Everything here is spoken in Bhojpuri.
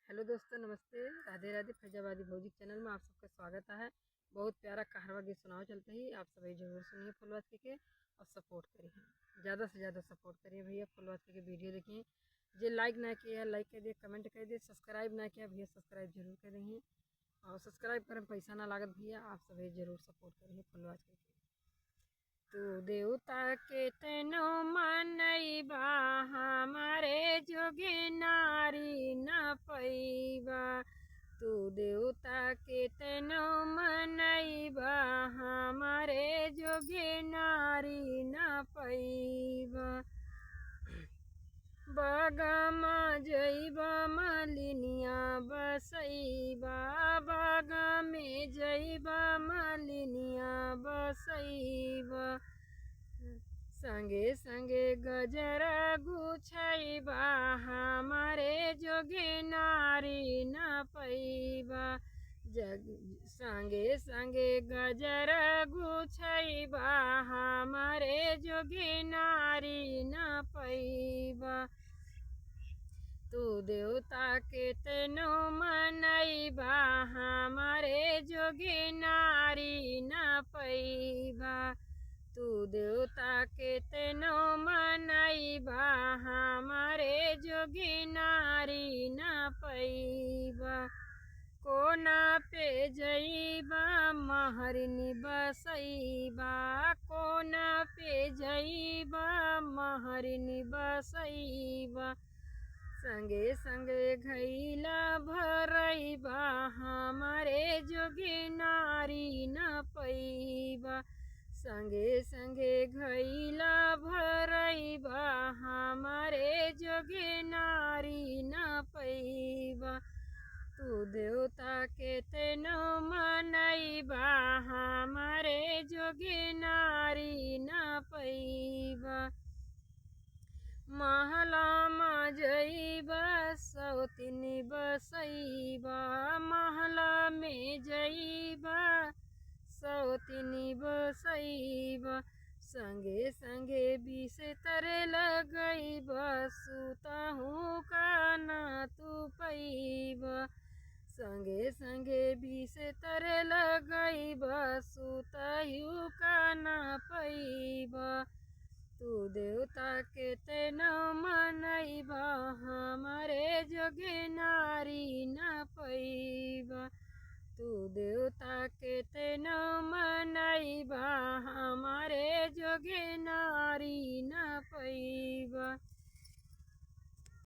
हेलो दोस्तों, नमस्ते। राधे राधे। फैजाबादी भौजी चैनल में आप सबका स्वागत है। बहुत प्यारा कहरवा गीत सुनाओ चलते ही आप सभी जरूर सुनिए फुलवास के और सपोर्ट करिए, ज़्यादा से ज़्यादा सपोर्ट करिए भैया। फुलवास के वीडियो देखिए, जो लाइक ना किया लाइक कर दिए, कमेंट कर दिए, सब्सक्राइब ना किया भैया सब्सक्राइब जरूर करेंगे। और सब्सक्राइब करें पैसा ना लागत भैया, आप सभी जरूर सपोर्ट करिए फुलवास के। तू देवता के तेनो मनैबा, हमारे जोगे नारी न पैबा। तू देवता के तेनो मनैबा, हमारे जोगे नारी न पैबा। बागम जैब मलिनिया बसैबा, बाग में जैब मलिनिया बसैबा। संगे संगे गजरा गुछैबा, हमारे जोगे नारी न पैबा। संगे संगे गजरा गुछैबा, हमारे जोगे नारी न पैबा। तू देवता के तेनो मनैबा, हमारे जोगे नारी न पैबा। तू देवता के तेनो मनैबा, हमारे जोगे नारी न पैबा। कोना पे जैबा महरनी बसैबा, कोना पे जैबा महरनी बसैबा। संगे संगे घैला भरैबा, हमारे जोगे नारी न पैबा। संगे संगे घैला भरैबा, हमारे जोगे नारी न पैबा। तू देवता के तेनो मनैबा, हमारे जोगे नारी न पैबा। महला में जैबा सौतिनी बसैबा, महला में जैबा सौतिनी बसैबा। संगे संगे बिस्तर लगैबा, सुतहूँ का ना तू पैबा। संगे संगे बिस्तर लगैबा, सुतहूँ का ना पैबा। तू देवता के तेनो मनैबा, हमारे जोगे नारी न पैबा। तू देवता के तेनो मनैबा, हमारे जोगे नारी न पैबा।